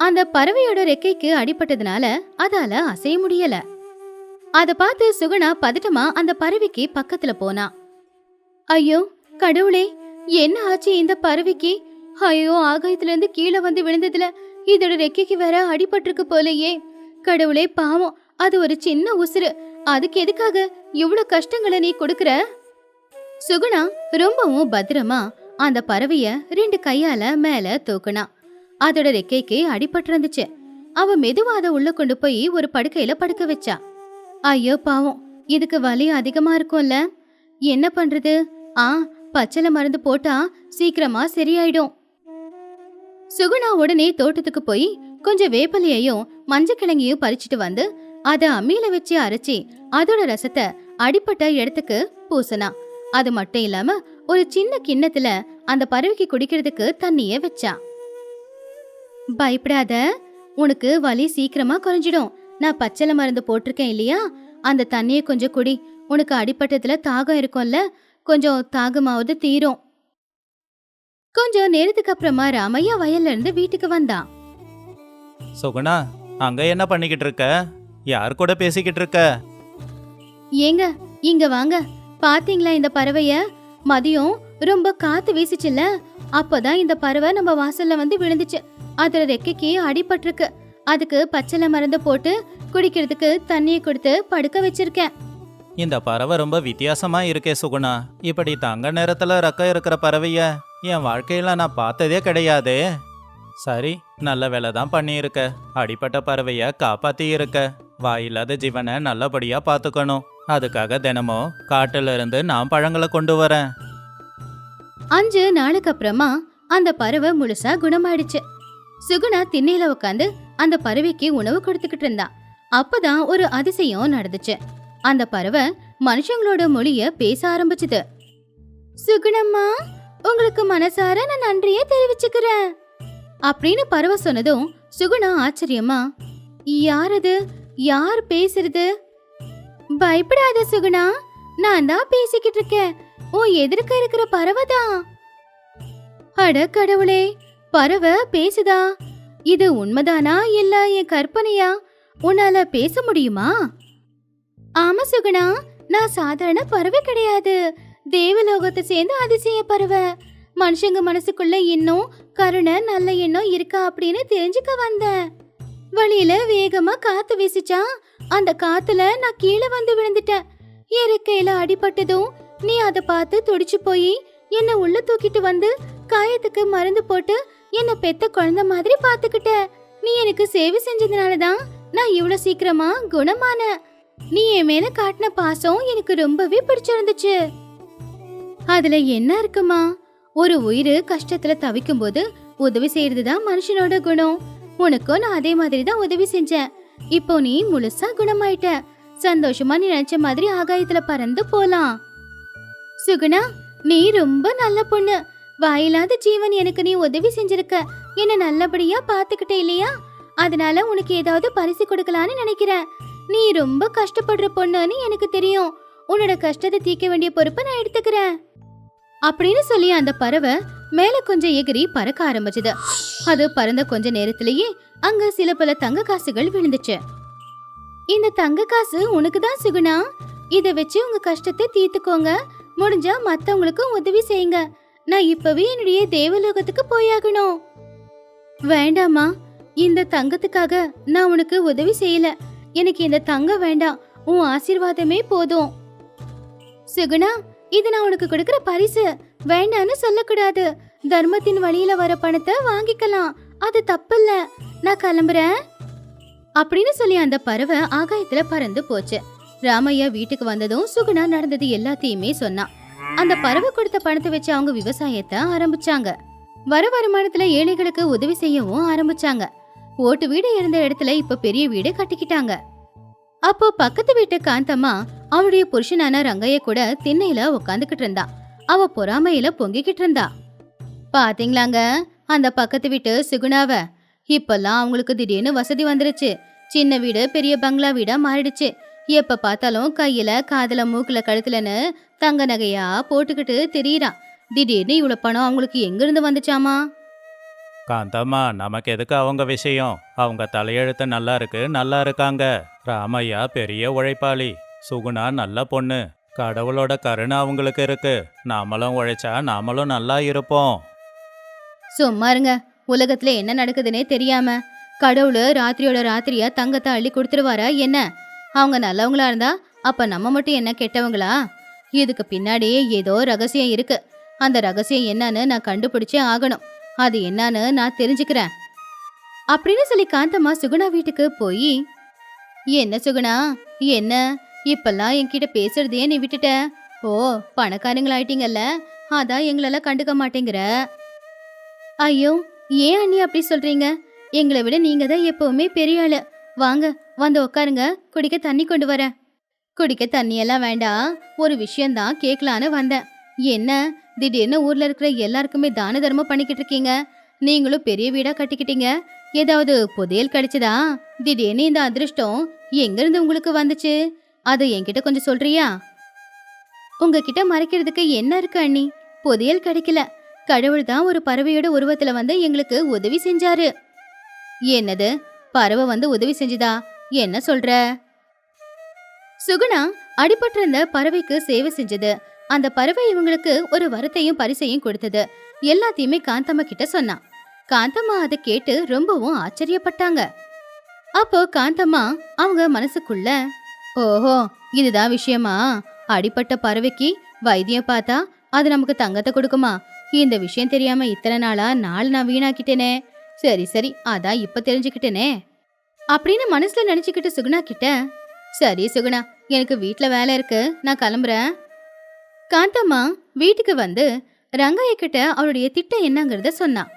அந்த பறவையோட ரெக்கைக்கு அடிபட்டதுனால அதால அசைய முடியல. அத பார்த்து சுகுணா பதட்டமா அந்த பறவைக்கு பக்கத்துல போனா. ஐயோ கடவுளே, என்ன ஆச்சு இந்த பறவைக்கு? ஐயோ, ஆகாயத்துல இருந்து கீழே வந்து விழுந்ததுல இதோட ரெக்கைக்கு வேற அடிபட்டிருக்கு போலயே. கடவுளே பாவம், அது ஒரு சின்ன உசுறு. அதுக்கு எதுக்காக இவ்வளவு கஷ்டங்களை நீ கொடுக்கற? சுகுணா ரொம்பவும் பத்திரமா அந்த பறவைய 2 கையால மேல தூக்குனா. அதோட ரெக்கைக்கு அடிபட்டிருந்துச்சு. அவ மெதுவா அதை உள்ள கொண்டு போய் ஒரு படுக்கையில படுக்க வச்சா. ஐயோ பாவம், இதுக்கு வலி அதிகமா இருக்கும்ல. என்ன பண்றது? பச்சளை மருந்து போட்டா சீக்கிரமா சரியாயிடும். சுகுணா உடனே தோட்டத்துக்கு போய் கொஞ்சம் வேப்பலையையும் மஞ்சக்கிழங்கையும் பறிச்சுட்டு வந்து அத அம்மியில வச்சு அரைச்சி அதோட ரசத்தை அடிப்பட்ட இடத்துக்கு பூசினா. அது மட்டும் இல்லாம ஒரு சின்ன கிண்ணத்துல அந்த பறவைக்கு குடிக்கிறதுக்கு தண்ணிய வச்சா. பயப்படாத, உனக்கு வலி சீக்கிரமா குறைஞ்சிடும். நான் பச்சளை மருந்து போட்டிருக்கேன் இல்லையா, அந்த தண்ணிய கொஞ்சம் குடி. உனக்கு அடிப்பட்டதுல தாகம் இருக்கும்ல, கொஞ்சம் தாகமாவது தீரும். கொஞ்சம் நேரத்துக்கு அப்புறமா ராமையா வயல்ல இருந்து வீட்டுக்கு வந்தான். சுகுணா, அங்க என்ன பண்ணிக்கிட்டு இருக்க? யார் கூட பேசிக்கிட்டு இருக்க? ஏங்க இங்க வாங்க. பாத்தீங்களா இந்த பறவைய? மதியம் ரொம்ப காத்து வீசிச்சுல, அப்பதான் இந்த பறவை நம்ம வாசல்ல வந்து விழுந்துச்சு. அதோட ரெக்கைக்கு அடிபட்டிருக்கு. அதுக்கு பச்சளை மருந்து போட்டு குடிக்கிறதுக்கு தண்ணியை கொடுத்து படுக்க வச்சிருக்கேன். இந்த பறவை ரொம்ப வித்தியாசமா இருக்கே சுகுணா. இப்படி தங்க நேரத்துல ரெக்க இருக்கிற பறவைய என் வாழ்க்கையில நான் பார்த்ததே கிடையாதே. சரி, நல்ல வேலை தான் பண்ணியிருக்க. அடிப்பட்ட பறவைய காப்பாத்தி இருக்க. வாயில்லாத ஜீவனை நல்லபடியா பாத்துக்கணும். அதுக்காக தினமும் காட்டுல இருந்து நான் பழங்களை கொண்டு வரேன். 5 நாளுக்கு அப்புறமா அந்த பறவை முழுசா குணமாயிடுச்சு. சுகுணா திண்ணையில உட்காந்து அந்த பறவைக்கு உணவு கொடுத்துக்கிட்டு இருந்தா. அப்பதான் ஒரு அதிசயம் நடந்துச்சு. அந்த பறவை மனுஷங்களோட மொழிய பேச ஆரம்பிச்சுது. சுகுணம்மா, உங்களுக்கு மனசார நான் நன்றிய தெரிவிச்சுக்கிறேன் அப்படின்னு பறவை சொன்னதும் சுகுணா ஆச்சரியமா, யாரது? யார் பேசுறது? பயப்படாத சுகுணா, நான் தான் பேசிக்கிட்டு இருக்கேன். உன் எதிர்க்க இருக்கிற பறவை தான். அட கடவுளே, பறவை பேசுதா? இது உண்மைதானா இல்ல என் கற்பனையா? உன்னால பேச முடியுமா? ஆமா சுகுணா, நான் சாதாரண பறவை கிடையாது. தேவலோகத்தை சேர்ந்து அதிசய பறவை. மனுஷங்க மனசுக்குள்ள இன்னும் கருணை நல்ல எண்ணம் இருக்கா அப்படின்னு தெரிஞ்சுக்க வந்தேன். வழியில வேகமா காத்து வீசிச்சா, அந்த காத்துல நான் கீழே வந்து விழுந்துட்டேன். இறக்கையில அடிபட்டதும் நீ அதை பார்த்து துடிச்சு போய் என்ன உள்ள தூக்கிட்டு வந்து காயத்துக்கு மருந்து போட்டு என்ன பெத்த குழந்தை மாதிரி பாத்துக்கிட்ட. நீ எனக்கு சேவை செஞ்சதுனாலதான் நான் இவ்வளவு சீக்கிரமா குணமான. நீ என் மேல காட்டின பாசம் எனக்கு ரொம்பவே பிடிச்சிருந்துச்சு. அதுல என்ன இருக்குமா? ஒரு உயிர் கஷ்டத்துல தவிக்கும் போது உதவி செய்யறதுதான் மனுஷனோட குணம். உனக்கும் நான் அதே மாதிரி தான் உதவி செஞ்சேன். இப்போ நீ முழுசா குணமாயிட்ட. சந்தோஷமா நீ நினைச்ச மாதிரி ஆகாயத்துல பறந்து போலாம். சுகுணா, நீ ரொம்ப நல்ல பொண்ணு. வாயில்லாத ஜீவன் எனக்கு நீ உதவி செஞ்சிருக்க. என்ன நல்லபடியா பாத்துக்கிட்ட இல்லையா? அதனால உனக்கு ஏதாவது பரிசு கொடுக்கலான்னு நினைக்கிறேன். நீ ரொம்ப கஷ்டப்படுற பொண்ணுன்னு எனக்கு தெரியும். உன்னோட கஷ்டத்தை தீர்க்க வேண்டிய பொறுப்பை நான் எடுத்துக்கிறேன் அப்படின்னு சொல்லி அந்த பறவை மேல கொஞ்சம் எகிரி பறக்க ஆரம்பிச்சது. அது பறந்த கொஞ்ச நேரத்திலேயே அங்க சில பல தங்க காசுகள் விழுந்துச்சு. இந்த தங்க காசு உனக்கு தான் சுகுணா. இத வச்சு உங்க கஷ்டத்தை தீர்த்துக்கோங்க. முடிஞ்சா மத்தவங்களுக்கு உதவி செய்யுங்க. நான் இப்பவே என்னுடைய தேவலோகத்துக்கு போயாகணும். வேண்டாமா, இந்த தங்கத்துக்காக நான் உனக்கு உதவி செய்யல. எனக்கு இந்த தங்கம் வேண்டாம். உன் ஆசீர்வாதமே போதும். சுகுணா, இது நான் உனக்கு கொடுக்கிற பரிசு. வேண்டான்னு சொல்லக்கூடாது. தர்மத்தின் வழியில வர பணத்தை வாங்கிக்கலாம். அது தப்பில்ல. நான் கிளம்புறேன் அப்படின்னு சொல்லி அந்த பறவை ஆகாயத்துல பறந்து போச்சு. ராமையா வீட்டுக்கு வந்ததும் சுகுணா நடந்தது எல்லாத்தையுமே சொன்னான். அந்த பறவை கொடுத்த பணத்தை வச்சு அவங்க விவசாயத்தை ஆரம்பிச்சாங்க. வர வருமானத்துல ஏழைகளுக்கு உதவி செய்யவும் ஆரம்பிச்சாங்க. ஓட்டு வீடு இருந்த இடத்துல இப்ப பெரிய வீடு கட்டிக்கிட்டாங்க. அப்போ பக்கத்து வீட்டு காந்தம்மா அவளுடைய புருஷனான ரங்கைய கூட திண்ணையில உட்காந்துக்கிட்டு இருந்தா. அவ பொறாமையில பொங்கிக்கிட்டு இருந்தா. பாத்தீங்களாங்க அந்த பக்கத்து வீட்டு சுகுணாவ? இப்பெல்லாம் அவங்களுக்கு திடீர்னு வசதி வந்துருச்சு. சின்ன வீடு பெரிய பங்களா வீடா மாறிடுச்சு. எப்ப பார்த்தாலும் கையில காதுல மூக்குல கழுத்துலன்னு தங்க நகையா போட்டுக்கிட்டு திரியறான். திடீர்னு இவ்வளவு பணம் அவங்களுக்கு எங்க இருந்து வந்துச்சாமா? காந்தம்மா, நமக்கு எதுக்கு அவங்க விஷயம்? அவங்க தலையெழுத்து நல்லா இருக்கு, நல்லா இருக்காங்க. ராமையா பெரிய உழைப்பாளி, சுகுணா நல்ல பொண்ணு. கடவுளோட கருணை அவங்களுக்கு இருக்கு. நாமளும் உழைச்சா நாமளும் நல்லா இருப்போம். சும்மா இருங்க. உலகத்துல என்ன நடக்குதுன்னே தெரியாம கடவுள் ராத்திரியோட ராத்திரியா தங்கத்தை அள்ளி கொடுத்துருவாரா என்ன? அவங்க நல்லவங்களா இருந்தா அப்ப நம்ம மட்டும் என்ன கெட்டவங்களா? இதுக்கு பின்னாடியே ஏதோ ரகசியம் இருக்கு. அந்த ரகசியம் என்னன்னு நான் கண்டுபிடிச்சே ஆகணும். அது என்னன்னு நான் தெரிஞ்சுக்கிறேன் அப்படின்னு சொல்லி காந்தம்மா சுகுணா வீட்டுக்கு போய், என்ன சுகுணா, என்ன இப்பெல்லாம் என்கிட்ட பேசுறதையே நீ விட்டுட்ட? ஓ, பணக்காரங்களாயிட்டீங்கல்ல, அதான் எங்களெல்லாம் கண்டுக்க மாட்டேங்கிற. ஐயோ, ஏன் அண்ணி அப்படி சொல்றீங்க? எங்களை விட நீங்க தான் எப்பவுமே பெரிய ஆளு. வாங்க வந்து உட்காருங்க, குடிக்க தண்ணி கொண்டு வரேன். குடிக்க தண்ணியெல்லாம் வேண்டாம், ஒரு விஷயம்தான் கேட்கலான்னு வந்தேன். என்ன திடீர்னு ஊர்ல இருக்கிற எல்லாருக்குமே தான தர்மம் பண்ணிக்கிட்டு இருக்கீங்க? நீங்களும் பெரிய வீடா கட்டிக்கிட்டீங்க. ஏதாவது புதையல் கிடைச்சதா? திடீர்னு இந்த அதிர்ஷ்டம் எங்க இருந்து உங்களுக்கு வந்துச்சு? அது என்கிட்ட கொஞ்சம் சொல்றியா? உங்ககிட்ட மறைக்கிறதுக்கு என்ன இருக்கு அண்ணி? புதையல் கிடைக்கல. கடவுள் தான் ஒரு பறவையோட உருவத்துல வந்து எங்களுக்கு உதவி செஞ்சாரு. என்னது, பறவை வந்து உதவி செஞ்சுதா? என்ன சொல்ற? சுகுணா அடிபட்டிருந்த பறவைக்கு சேவை செஞ்சது. அந்த பறவை இவங்களுக்கு ஒரு வரத்தையும் பரிசையும் கொடுத்தது. எல்லாத்தையுமே காந்தம்மா கிட்ட சொன்னான். காந்தம்மா அதை கேட்டு ரொம்பவும் ஆச்சரியப்பட்டாங்க. அப்போ காந்தம்மா அவங்க மனசுக்குள்ள, ஓஹோ, இதுதான் விஷயமா? அடிப்பட்ட பறவைக்கு வைத்தியம் பார்த்தா அது நமக்கு தங்கத்தை கொடுக்குமா? இந்த விஷயம் தெரியாம இத்தனை நாளா நான் வீணாக்கிட்டேனே. சரி சரி, அதான் இப்ப தெரிஞ்சுக்கிட்டேனே அப்படின்னு மனசுல நினைச்சுக்கிட்டு சுகுணா கிட்ட, சரி சுகுணா, எனக்கு வீட்டுல வேலை இருக்கு, நான் கிளம்புறேன். காந்தம்மா வீட்டுக்கு வந்து ரங்கைய கிட்ட அவளுடைய திட்டம் என்னங்கறத சொன்னான்.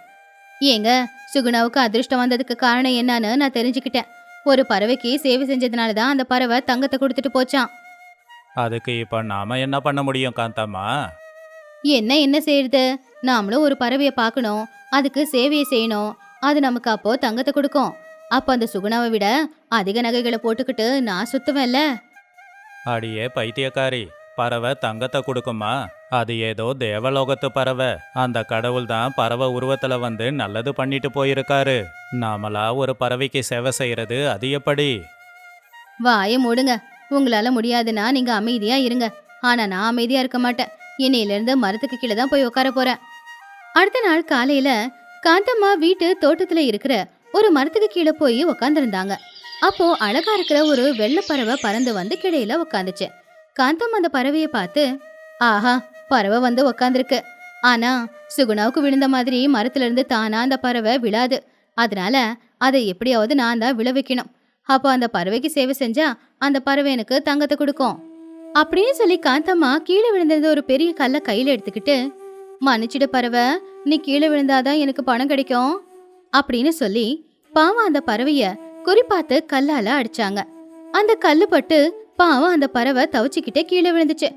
ஏங்க, சுகுணாவுக்கு அதிர்ஷ்டம் வந்ததுக்கு காரணம் என்னன்னு நான் தெரிஞ்சுக்கிட்டேன். ஒரு பறவைக்கு சேவை செஞ்சதுனாலதான் அந்த பறவை தங்கத்தை கொடுத்துட்டு போச்சான். அதுக்கு இப்ப நாம என்ன பண்ண முடியும் காந்தம்மா? என்ன செய்யறது? நாமளும் ஒரு பறவைய பார்க்கணும், அதுக்கு சேவையை செய்யணும். அது நமக்கு அப்போ தங்கத்தை கொடுக்கும். அப்ப அந்த சுகுணாவை விட அதிக நகைகளை போட்டுக்கிட்டு நான் சுத்துவேன்ல. அடியே பைத்தியக்காரி, பறவை தங்கத்தை கொடுக்குமா? அது ஏதோ தேவலோகத்து பறவை. அந்த கடவுள் தான் பறவை உருவத்துல வந்து நல்லது பண்ணிட்டு போயிருக்காரு. நாமளா ஒரு பறவைக்கு சேவை செய்யறது அது எப்படி? வாயை மூடுங்க. உங்களால முடியாதுன்னா நீங்க அமைதியா இருங்க. ஆனா நான் அமைதியா இருக்க மாட்டேன். இன்னையில இருந்து மரத்துக்கு கீழே தான் போய் உட்கார போறேன். அடுத்த நாள் காலையில காந்தம்மா வீட்டு தோட்டத்துல இருக்கிற ஒரு மரத்துக்கு கீழே போய் உக்காந்துருந்தாங்க. அப்போ அழகா இருக்கிற ஒரு வெள்ளை பறவை பறந்து வந்து கிடையில உக்காந்துச்சு. காந்தம்மா அந்த பறவையை பார்த்து, ஆஹா, பறவை வந்து உக்காந்துருக்கு. ஆனா சுகுணாவுக்கு விழுந்த மாதிரி மரத்துல இருந்து தானா அந்த பறவை விழாது. அதனால அதை எப்படியாவது நான் தான் விழ வைக்கணும். அப்போ அந்த பறவைக்கு சேவை செஞ்சா அந்த பறவை எனக்கு தங்கத்தை கொடுக்கும் அப்படின்னு சொல்லி காந்தம்மா கீழே விழுந்திருந்த ஒரு பெரிய கல்லை கையில எடுத்துக்கிட்டு, மன்னிச்சிடு பறவை, நீ கீழே விழுந்தாதான் எனக்கு பணம் கிடைக்கும் அப்படின்னு சொல்லி பாவம் அந்த பறவைய குறிப்பாத்து கல்லால அடிச்சாங்க. அந்த கல்லு பட்டு பாவம் அந்த பறவை தவிச்சுக்கிட்டே கீழே விழுந்துச்சு.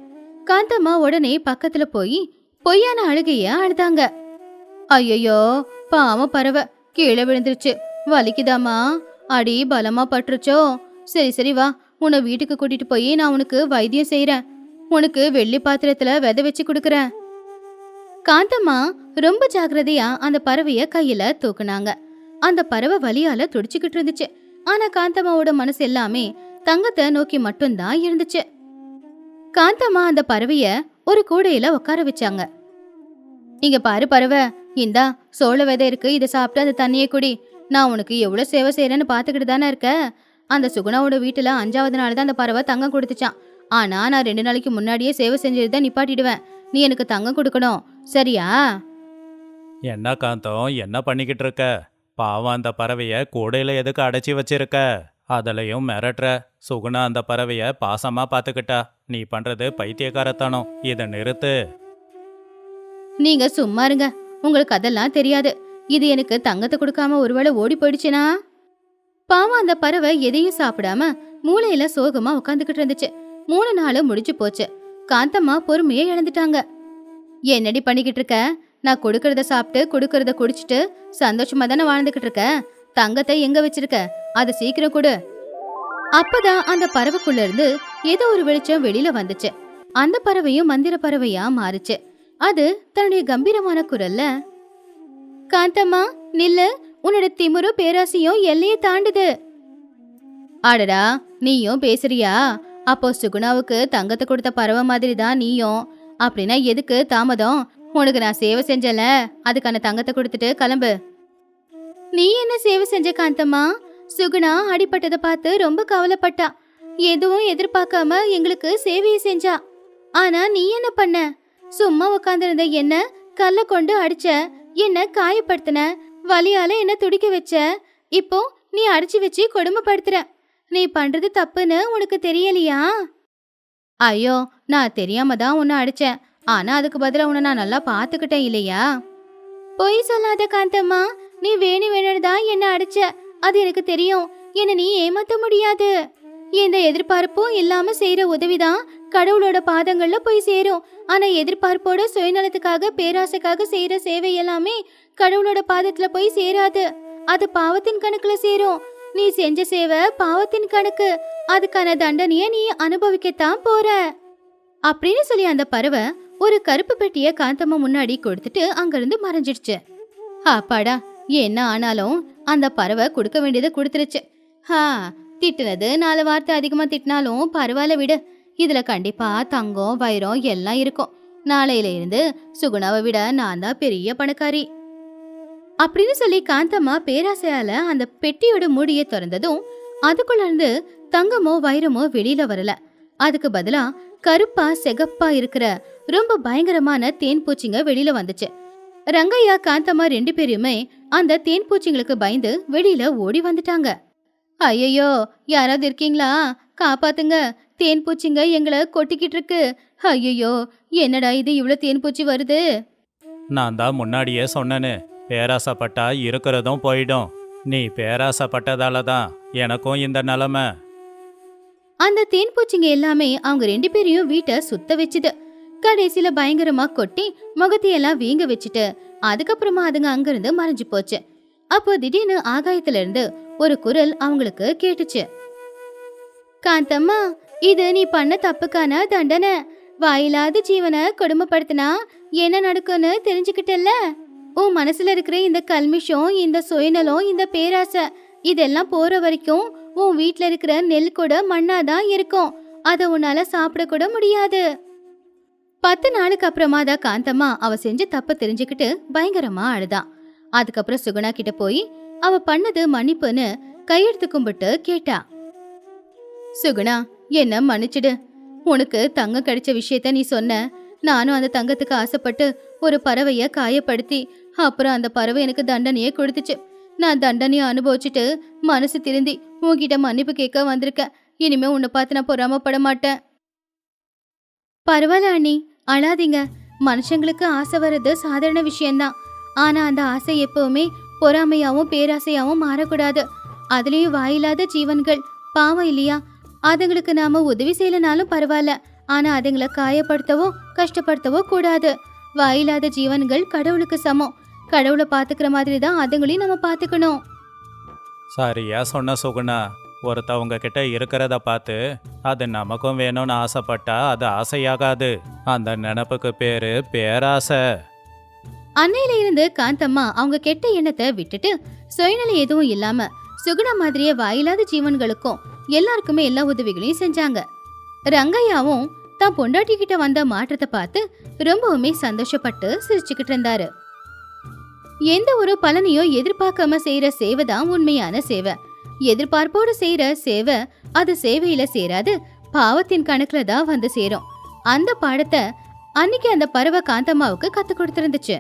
காந்தம்மா உடனே பக்கத்துல போய் பொய்யான அழுகைய அழுதாங்க. ஐயோ, பாவம் பறவை கீழே விழுந்துருச்சு, வலிக்குதாமா? அடி பலமா பட்டுருச்சோ? சரி சரி, வா, உன்னை வீட்டுக்கு கூட்டிட்டு போய் நான் உனக்கு வைத்தியம் செய்யறேன். உனக்கு வெள்ளி பாத்திரத்துல விதை வச்சு கொடுக்கறேன். காந்தம்மா ரொம்ப ஜாக்கிரதையா அந்த பறவைய கையில தூக்குனாங்க. அந்த பறவை வலியால துடிச்சுக்கிட்டு இருந்துச்சு. ஆனா காந்தம்மாவோட மனசு எல்லாமே தங்கத்தை நோக்கி மட்டும்தான் இருந்துச்சு. காந்தம்மா அந்த பறவைய ஒரு கூடையில உட்கார வச்சாங்க. இங்க பாரு பறவை, இந்தா சோள விதை இருக்கு, இதை சாப்பிட்டு அந்த தண்ணியை குடி. நான் உனக்கு எவ்வளவு சேவை செய்யறேன்னு பாத்துக்கிட்டு தானே இருக்க. அந்த சுகுணாவோட வீட்டுல 5வது நாள் தான் அந்த பறவை தங்கம் கொடுத்துச்சான். ஆனா நான் 2 நாளைக்கு முன்னாடியே சேவை செஞ்சதுதான் நிப்பாட்டிடுவேன். நீ எனக்கு தங்கம் கொடுக்கணும், சரியா? என்ன காந்தம், என்ன பண்ணிக்கிட்டு இருக்க? பாவம் அந்த பறவைய கூடையில எதுக்கு அடைச்சி வச்சிருக்க? அதுலயும் மிரட்டுற. சுகுணா அந்த பறவைய பாசமா பாத்துக்கிட்டா. நீ பண்றது பைத்தியக்காரத்தனம். இதை நிறுத்து. நீங்க சும்மா இருங்க, உங்களுக்கு அதெல்லாம் தெரியாது. இது எனக்கு தங்கத்தை கொடுக்காம ஒருவேளை ஓடி போயிடுச்சுனா? பாவம் அந்த பறவை எதையும் சாப்பிடாம மூளையில சோகமா உட்காந்துக்கிட்டு இருந்துச்சு. 3 நாள் முடிச்சு போச்சு. காந்தம்மா பொறுமையே இழந்துட்டாங்க. என்னடி பண்ணிக்கிட்டு இருக்க? நான் கொடுக்கறத சாப்பிட்டு கொடுக்கறத குடிச்சிட்டு சந்தோஷமா தானே வாழ்ந்துகிட்டு இருக்க. தங்கத்தை எங்க வச்சிருக்க? அது சீக்கிரம் கொடு. அப்பதான் அந்த பறவைக்குள்ள இருந்து ஏதோ ஒரு வெளிச்சம் வெளியில வந்துச்சு. அந்த பறவையும் மந்திர பறவையா மாறுச்சு. அது தன்னுடைய கம்பீரமான குரல்ல, காந்தம்மா நில்லு, உன்னோட திமிரும் பேராசையும் எல்லையை தாண்டுது. ஆடடா, நீயும் பேசுறியா? அப்போ சுகுணாவுக்கு தங்கத்தை கொடுத்த பறவை மாதிரி தான் நீயும். அப்படின்னா எதுக்கு தாமதம்? உனக்கு நான் சேவை செஞ்சல, அதுக்கான தங்கத்தை கொடுத்துட்டு கிளம்பு. நீ என்ன சேவை செஞ்ச காந்தம்மா? சுகுணா அடிபட்டதை பார்த்து ரொம்ப கவலைப்பட்டா. எதுவும் எதிர்பார்க்காம எங்களுக்கு சேவையை செஞ்சா. ஆனா நீ என்ன பண்ண? சும்மா உட்காந்துருந்த என்ன கல்ல கொண்டு அடிச்ச, என்ன காயப்படுத்தின, வலியால என்ன துடிக்க வச்ச. இப்போ நீ அடிச்சு வச்சு கொடுமைப்படுத்துற. நீ பண்றது தப்புன்னு உனக்கு தெரியலையா? ஐயோ, நான் தெரியாம தான் உன்னை அடிச்சேன். ஆனா அதுக்கு பதிலா உன்னை நான் நல்லா பாத்துக்கிட்டேன் இல்லையா? பொய் சொல்லாத காந்தம்மா, நீ வேணும்னு தான் என்ன அடிச்ச. அது எனக்கு தெரியும். என்ன நீ ஏமாத்த முடியாது. எந்த எதிர்பார்ப்பும் இல்லாம செய்யற உதவிதான் கடவுளோட பாதங்கள்ல போய் சேரும். ஆனா எதிர்பார்ப்போட சுயநலத்துக்காக பேராசைக்காக செய்யற சேவை எல்லாமே கடவுளோட பாதத்துல போய் சேராது. அது பாவத்தின் கணக்குல சேரும். நீ செஞ்ச சேவை பாவத்தின் கணக்கு. அதுக்கான தண்டனைய நீ அனுபவிக்கத்தான் போற அப்படின்னு சொல்லி அந்த பறவை ஒரு கருப்பு பெட்டிய காந்தம்மா முன்னாடி கொடுத்துட்டு அங்கிருந்து மறைஞ்சிடுச்சு. அப்பாடா, என்ன ஆனாலும் அந்த பறவை கொடுக்க வேண்டியதை கொடுத்துருச்சு. திட்டுனது 4 வார்த்தை அதிகமா திட்டினாலும் பரவாயில்ல விடு. இதுல கண்டிப்பா தங்கம் வைரம் எல்லாம் இருக்கும். நாளையில இருந்து சுகுணாவை விட நான் தான் பெரிய பணக்காரி அப்படின்னு சொல்லி காந்தம்மா பேராசையால அந்த பெட்டியோட மூடியை திறந்ததும் அதுக்குள்ள இருந்து தங்கமோ வைரமோ வெளியில வரல. அதுக்கு பதிலா கருப்பா செகப்பா இருக்கிற ரொம்ப பயங்கரமான தேன் பூச்சிங்க வெளியில வந்துச்சு. ரங்கையா காந்தம்மா 2 பேருமே அந்த தேன் பூச்சிங்களுக்கு பயந்து வெளியில ஓடி வந்துட்டாங்க. ஐயோ, யாராவது இருக்கீங்களா? காப்பாத்துங்க, தேன் பூச்சிங்க எங்களை கொட்டிக்கிட்டு இருக்கு. ஐயோ, என்னடா இது, இவ்வளவு தேன் பூச்சி வருது. நான் தான் முன்னாடியே சொன்னேன்னு, பேராசைப்பட்டா இருக்கிறதும் போயிடும். நீ பேராசைப்பட்டதால தான் எனக்கும் இந்த நிலைமை. அந்த தேன் பூச்சிங்க எல்லாமே அவங்க 2 பேரையும் வீட்டை சுத்த வச்சுது. கடைசியில பயங்கரமா கொட்டி முகத்தையெல்லாம் வீங்க வச்சுட்டு அதுக்கப்புறமா அதுங்க அங்கிருந்து மறைஞ்சு போச்சு. அப்போ திடீர்னு ஆகாயத்துல இருந்து ஒரு குரல் அவங்களுக்கு கேட்டுச்சு. காந்தம்மா, இது நீ பண்ண தப்புக்கான தண்டனை. வாயில்லாத ஜீவனை கொடுமைப்படுத்தினா என்ன நடக்கும்னு தெரிஞ்சுக்கிட்டல்ல. உன் மனசுல இருக்கிற இந்த கல்மிஷம், இந்த சுயநலம், இந்த பேராசை இதெல்லாம் போற வரைக்கும் உன் வீட்டுல இருக்கிற நெல் கூட மண்ணாதான் இருக்கும். அதை உன்னால சாப்பிட கூட முடியாது. 10 நாளுக்கு அப்புறமா தான் காந்தம்மா அவ செஞ்ச தப்ப தெரிஞ்சுக்கிட்டு பயங்கரமா அழுதான். அதுக்கப்புறம் சுகுணா கிட்ட போய் அவ பண்ணது மன்னிப்புன்னு கையெடுத்து கும்பிட்டு கேட்டா. சுகுணா, என்ன மன்னிச்சிடு. உனக்கு தங்கம் கிடைச்ச விஷயத்த நீ சொன்ன. நானும் அந்த தங்கத்துக்கு ஆசைப்பட்டு ஒரு பறவைய காயப்படுத்தி அப்புறம் அந்த பறவை எனக்கு தண்டனையே கொடுத்துச்சு. நான் தண்டனையை அனுபவிச்சுட்டு மனசு திருந்தி உன்கிட்ட மன்னிப்பு கேட்க வந்திருக்கேன். இனிமே உன்னை பார்த்து நான் பொறாமப்பட மாட்டேன். பரவாயில்ல அண்ணி, அழாதீங்க. மனுஷங்களுக்கு ஆசை வர்றது சாதாரண விஷயம்தான். ஆனா அந்த ஆசை எப்பவுமே பொறாமையாவும் பேராசையாவும் மாறக்கூடாது. அதுலயும் வாயில்லாத ஜீவன்கள் பாவம் இல்லையா? அதுங்களுக்கு நாம உதவி செய்யலனாலும் பரவாயில்ல. ஆனா அதுங்களை காயப்படுத்தவோ கஷ்டப்படுத்தவோ கூடாது. வாயில்லாத ஜீவன்கள் கடவுளுக்கு சமம். கடவுளை பாத்துக்கிற மாதிரி தான் அதுங்களையும் நம்ம பாத்துக்கணும். சரியா சொன்ன சுகுணா. ஒருத்தவங்க கிட்ட இருக்கிறத பார்த்து அது நமக்கும் வேணும்னு ஆசைப்பட்டா அது ஆசையாகாது. அந்த நினப்புக்கு பேரு பேராசை. அன்னையில இருந்து காந்தம்மா அவங்க கெட்ட எண்ணத்தை விட்டுட்டு சுயநிலை எதுவும் இல்லாம சுகுணா மாதிரியே வாயில்லாத ஜீவன்களுக்கும் எல்லாருக்குமே எல்லா உதவிகளையும் செஞ்சாங்க. ரங்கையாவும் தான் பொண்டாட்டி கிட்ட வந்த மாற்றத்தை பார்த்து ரொம்பவுமே சந்தோஷப்பட்டு சிரிச்சுக்கிட்டு இருந்தாரு. எந்த ஒரு பலனையோ எதிர்பார்க்காம செய்யற சேவை தான் உண்மையான சேவை. எதிர்பார்ப்போடு செய்யற சேவை அது சேவையில சேராது, பாவத்தின் கணக்குல தான் வந்து சேரும். அந்த பாடத்தை அன்னைக்கு அந்த பறவை காந்தம்மாவுக்கு கத்து கொடுத்திருந்துச்சு.